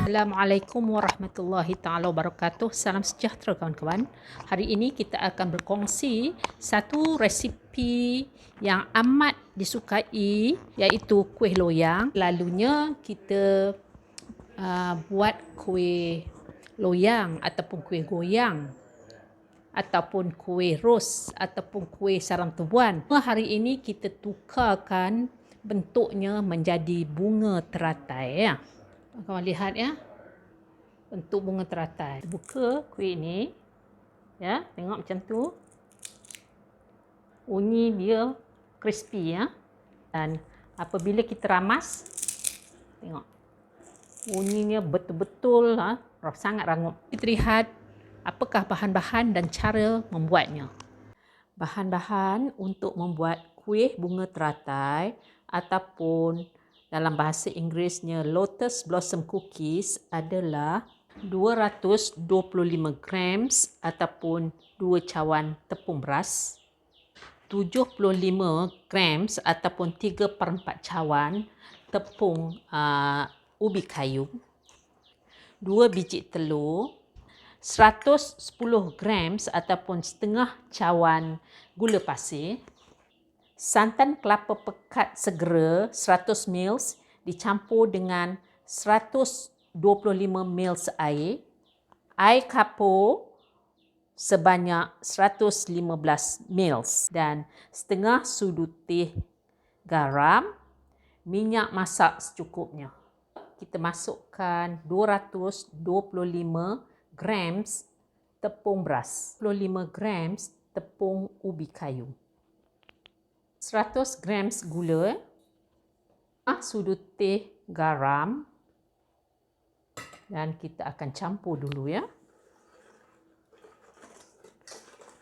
Assalamualaikum warahmatullahi taala wabarakatuh. Salam sejahtera kawan-kawan. Hari ini kita akan berkongsi satu resipi yang amat disukai, iaitu kuih loyang. Lalunya kita buat kuih loyang ataupun kuih goyang ataupun kuih ros ataupun kuih sarang tubuan. Hari ini kita tukarkan bentuknya menjadi bunga teratai ya. Kawan lihat ya, bentuk bunga teratai. Buka kuih ini ya, tengok macam tu. Bunyi dia crispy ya. Dan apabila kita ramas, tengok bunyinya betul-betul sangat rangup. Kita lihat apakah bahan-bahan dan cara membuatnya. Bahan-bahan untuk membuat kuih bunga teratai ataupun dalam bahasa Inggerisnya Lotus Blossom Cookies adalah 225 grams ataupun 2 cawan tepung beras, 75 grams ataupun 3/4 cawan tepung ubi kayu, 2 biji telur, 110 grams ataupun setengah cawan gula pasir, santan kelapa pekat segera 100 ml dicampur dengan 125 ml air, air kapur sebanyak 115 ml dan setengah sudu teh garam, minyak masak secukupnya. Kita masukkan 225 grams tepung beras, 25 grams tepung ubi kayu, 100 grams gula, sudu teh garam dan kita akan campur dulu ya.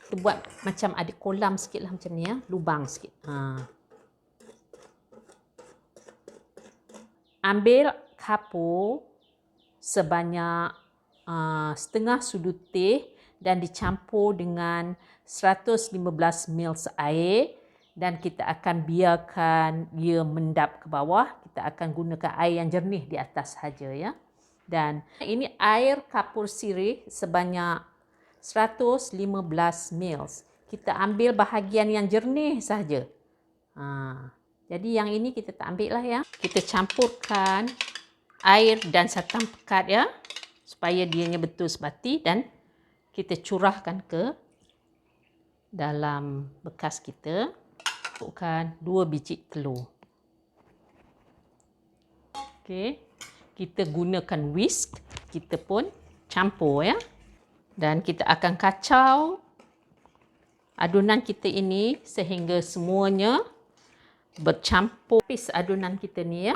Kita buat macam ada kolam sikit lah macam ni ya, lubang sikit. Ambil kapur sebanyak setengah sudu teh dan dicampur dengan 115 ml air dan kita akan biarkan dia mendap ke bawah. Kita akan gunakan air yang jernih di atas saja ya. Dan ini air kapur sirih sebanyak 115 ml. Kita ambil bahagian yang jernih saja. Jadi yang ini kita tak ambil lah ya. Kita campurkan air dan santan pekat ya, supaya dianya betul sebati, dan kita curahkan ke dalam bekas kita. Masukkan 2 biji telur. Okey, kita gunakan whisk, kita pun campur ya. Dan kita akan kacau adunan kita ini sehingga semuanya bercampur. Pis adunan kita ni ya.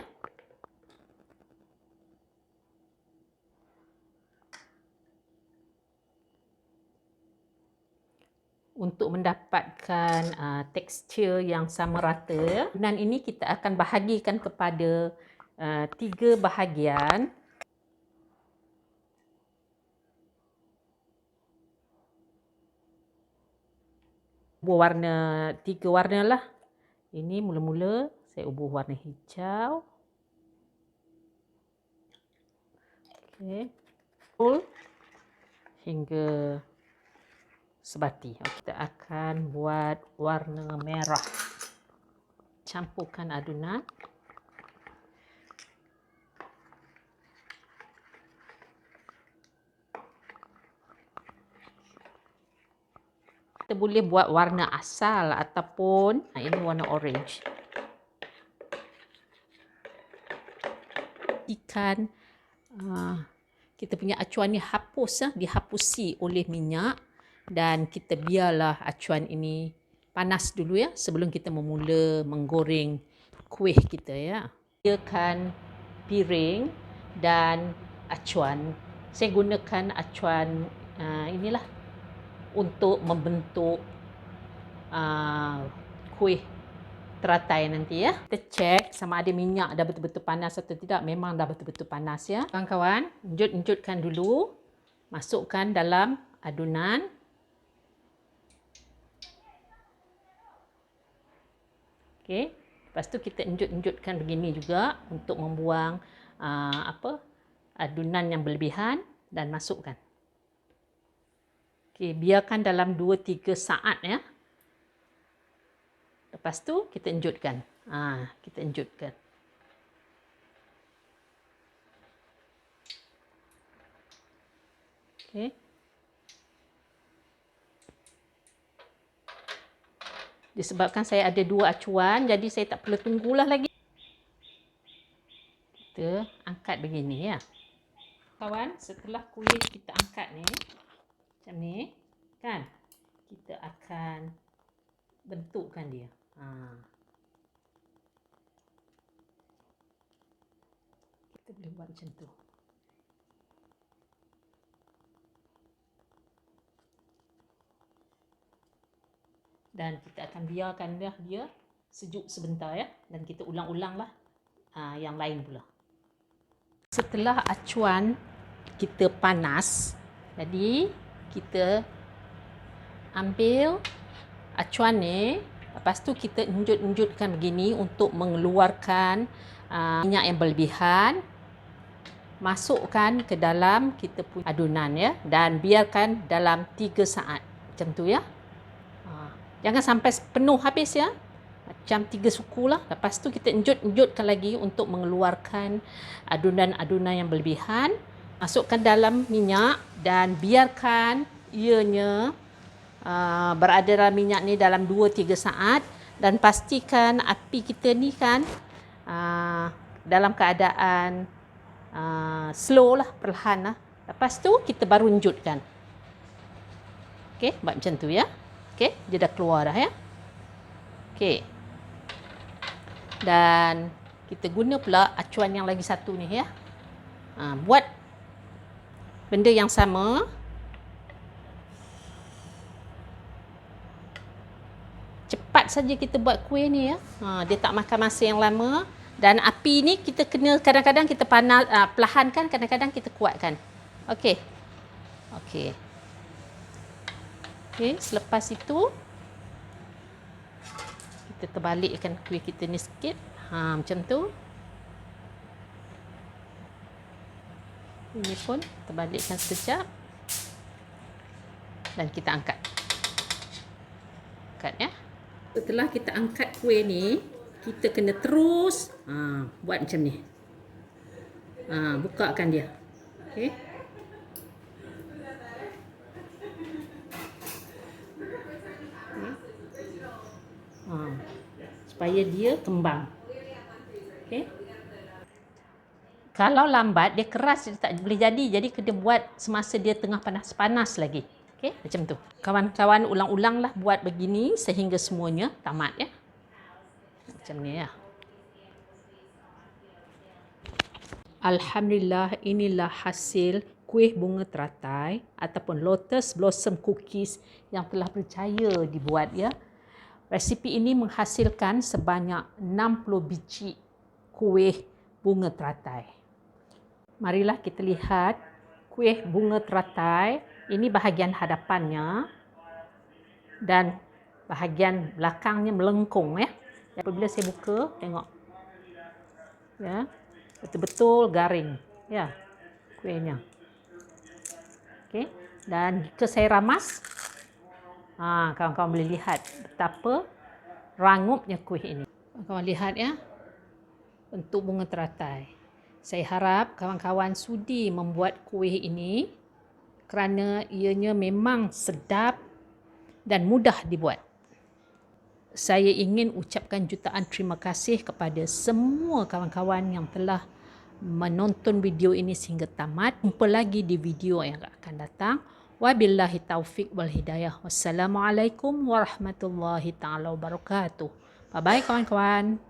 Untuk mendapatkan tekstur yang sama rata. Adunan ini kita akan bahagikan kepada 3 bahagian. Ubur warna 3 warna lah. Ini mula-mula saya ubur warna hijau. Okey. Hingga sebati. Kita akan buat warna merah. Campurkan adunan. Kita boleh buat warna asal ataupun ini warna orange. Ikan kita punya acuan ni hapus dihapusi oleh minyak. Dan kita biarlah acuan ini panas dulu ya, sebelum kita memula menggoreng kuih kita ya. Sediakan piring dan acuan. Saya gunakan acuan inilah untuk membentuk kuih teratai nanti ya. Kita cek sama ada minyak dah betul-betul panas atau tidak. Memang dah betul-betul panas ya. Kawan-kawan, enjut-enjutkan dulu. Masukkan dalam adunan. Okey, lepas tu kita enjut-enjutkan begini juga untuk membuang adunan yang berlebihan dan masukkan. Okey, biarkan dalam 2-3 saat ya. Lepas tu kita enjutkan. Kita enjutkan. Okey. Disebabkan saya ada 2 acuan, jadi saya tak perlu tunggulah lagi. Kita angkat begini ya. Kawan, setelah kuih kita angkat ni, macam ni, kan? Kita akan bentukkan dia. Kita boleh buat macam tu. Dan kita akan biarkan dia sejuk sebentar ya. Dan kita ulang-ulanglah yang lain pula. Setelah acuan kita panas, jadi kita ambil acuan ni, lepas tu kita enjut-enjutkan begini untuk mengeluarkan minyak yang berlebihan. Masukkan ke dalam kita punya adunan ya, dan biarkan dalam 3 saat. Macam tu ya. Jangan sampai penuh habis ya. Macam 3 suku lah. Lepas tu kita enjut-enjutkan lagi untuk mengeluarkan adunan-adunan yang berlebihan. Masukkan dalam minyak dan biarkan ianya berada dalam minyak ni dalam 2-3 saat. Dan pastikan api kita ni kan dalam keadaan slow lah, perlahan lah. Lepas tu kita baru enjutkan. Okey, buat macam tu ya. Okey, dia dah keluar dah ya. Okey. Dan kita guna pula acuan yang lagi satu ni ya. Buat benda yang sama. Cepat saja kita buat kuih ni ya. Dia tak makan masa yang lama. Dan api ni kita kena kadang-kadang kita panas, perlahankan, kadang-kadang kita kuatkan. Okey. Okey. Okey, selepas itu kita terbalikkan kuih kita ni sikit. Macam tu. Ini pun terbalikkan sekejap. Dan kita angkat. Angkat ya. Setelah kita angkat kuih ni, kita kena terus buat macam ni. Bukakan dia. Okey. Supaya dia kembang. Okey. Kalau lambat dia keras, dia tak boleh jadi. Jadi kena buat semasa dia tengah panas-panas lagi. Okey, macam tu. Kawan-kawan ulang-ulanglah buat begini sehingga semuanya tamat ya. Macam ni ya. Alhamdulillah, inilah hasil kuih bunga teratai ataupun lotus blossom cookies yang telah berjaya dibuat ya. Resipi ini menghasilkan sebanyak 60 biji kuih bunga teratai. Marilah kita lihat kuih bunga teratai. Ini bahagian hadapannya dan bahagian belakangnya melengkung ya. Apabila saya buka, tengok. Ya. Betul-betul garing ya kuihnya. Okey, dan jika saya ramas, kawan-kawan boleh lihat betapa rangupnya kuih ini. Kawan-kawan lihat ya, bentuk bunga teratai. Saya harap kawan-kawan sudi membuat kuih ini kerana ianya memang sedap dan mudah dibuat. Saya ingin ucapkan jutaan terima kasih kepada semua kawan-kawan yang telah menonton video ini sehingga tamat. Jumpa lagi di video yang akan datang. Wabillahi taufik wal hidayah. Wassalamualaikum warahmatullahi taala wabarakatuh. Bye bye kawan-kawan.